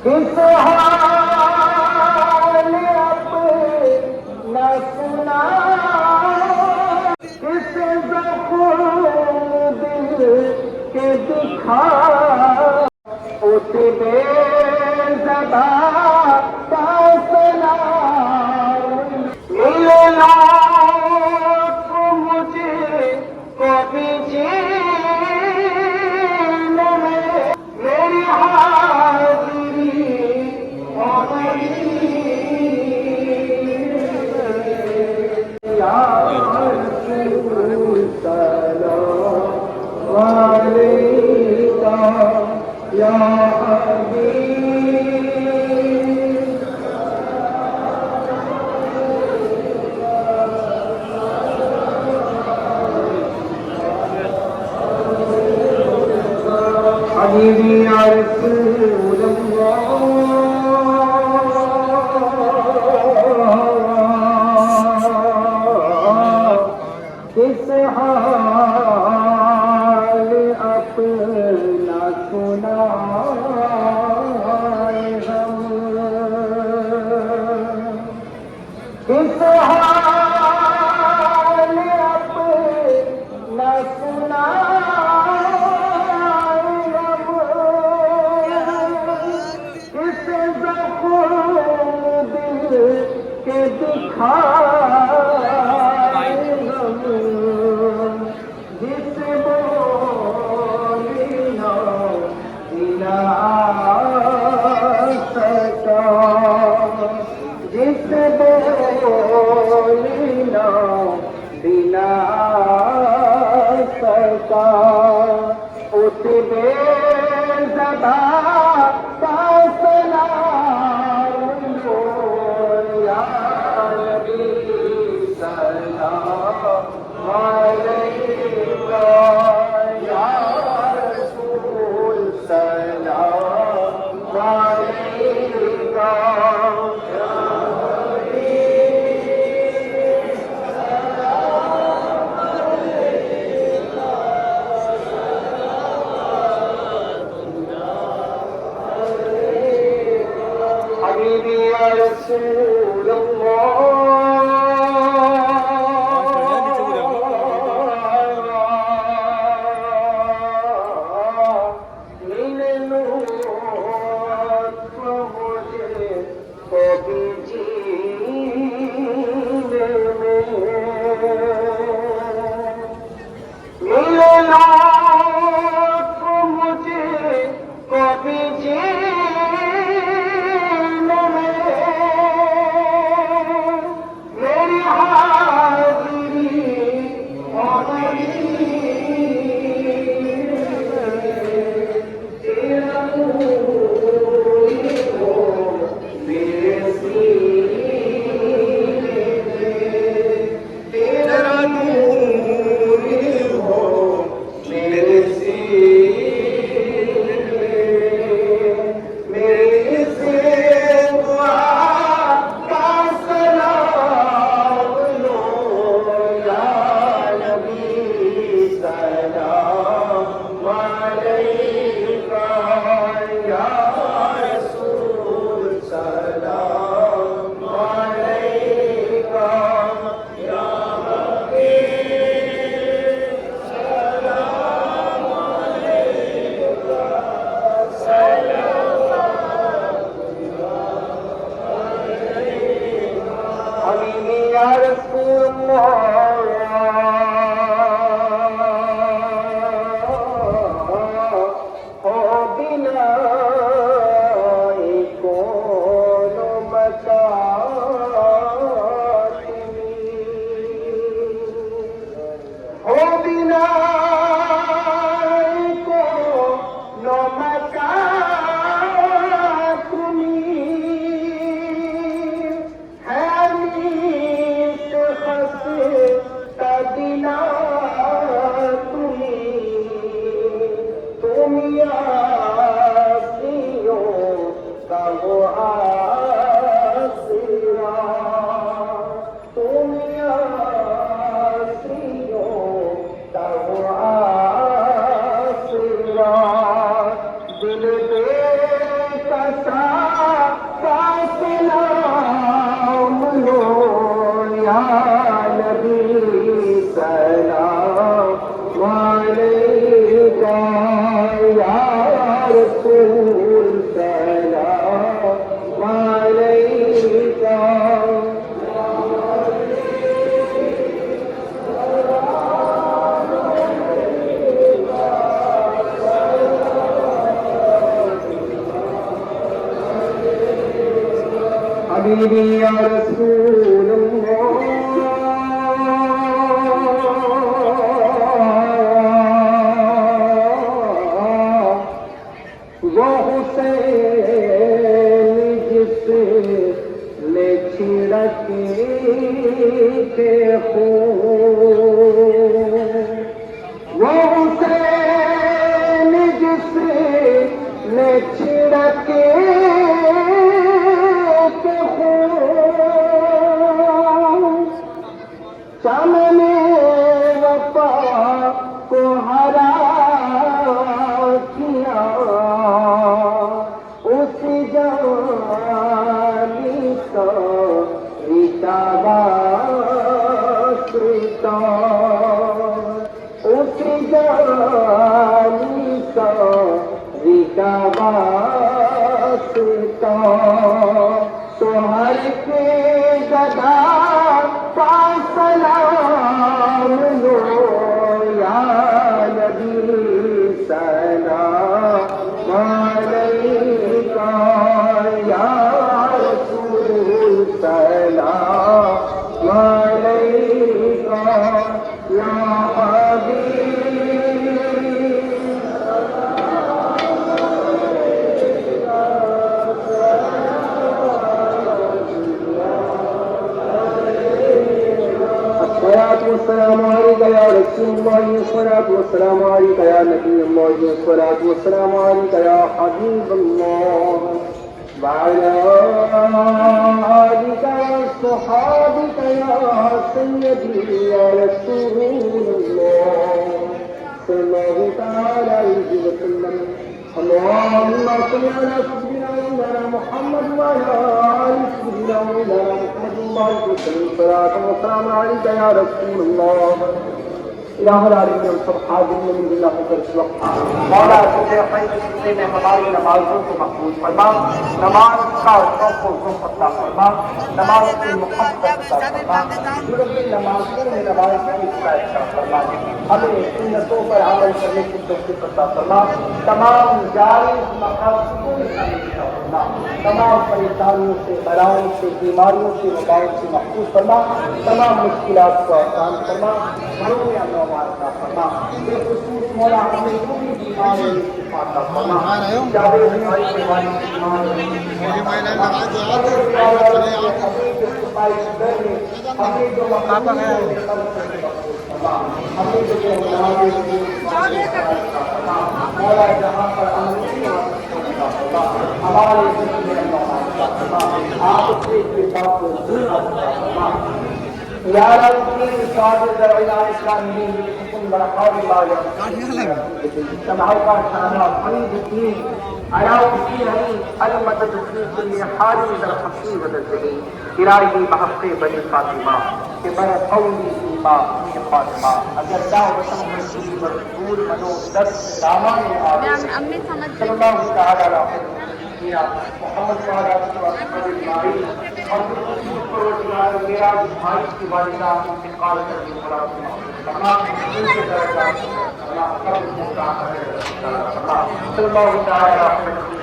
इस हाल अपना सुना इस जख्म दिल के दिखा उस बेज़ुबां का सलाम मिले लौट मुझे कभी जीने में मेरी हाज़िरी या रसूल सलाम अलैका या हबीब हबीबी या रसूल अल्लाह किस हाल अपना सुनाए हम किस हाल अपना सुनाए हम किस जख्म दिल के दिखाए हम जिस बोली ना दिला सका जिस बोली ना दिला सका उस बेज़ुबां का सलाम लो या नबी सलाम अलैका या रसूल सलाम अलैका या हबीबी या रसूल حبيبي يا رسول الله वो हुसैन जिसने छिड़के थे खून वो हुसैन जिसने छिड़के थे खून चमने वफा को हरा किया उस जानी का रिताबास्ता उस जानी का रिताबास्ता तो हर के गदा का सलाम लो या नबी सलाम अलैका या रसूल सलाम अलैका या हबीब والسلام عليك يا رسول الله والصلاة والسلام عليك يا نبي الله والصلاة والسلام عليك يا حبيب الله وعلى آلك وصحابك يا سيدي يا رسول الله صلى الله تعالى عليه وسلم اللهم صل على سيدنا مولانا محمد وعلى آل سيدنا مولانا محمد اللهم صل صلاة وسلام عليك يا رسول الله إله العالمين سبحان من الله الوقت مولا तुझे फैसले में हमारी नमाजों को महफूज फरमा नमाज का शौक को अता फरमा नमाज की मोहब्बत अता फरमा नमाजों में नमाज की इत्तबा फरमा हमें सुन्नतों पर अमल करने की तौफीक अता फरमा तमाम जायज़ मकासदों में फरमा तमाम परेशानियों से बलाओं से बीमारियों से वबाओं से महफूज फरमा तमाम मुश्किलात को आसान फरमा घरों में फरमा बेखुसूस मौला हमें जो भी बीमार है शिफा अता फरमा चाहे हमारी बीमारी बीमार है हमें जो मकाम है हमें जो मौला जहाँ पर हमारे आप उससे किताब को يا رب صادق الى اسلامه بكم بركات الله سمعوا كان حميد الدين على الدين المدد في كل حال من الحصيب والذليل الهي بحق بني فاطمه كبر قولي فيما في فاطمه اگر دعوه تمہاری مقبول منو دس دامان صلی اللہ تعالی علیہ محمد وعلى آله أجمعين मेरा भाई की वालिदा इंतकाल कर दी तमाम उनके दरजात अल्लाह सब मुक्ता करे सल्लल्लाहु अलैहि वसल्लम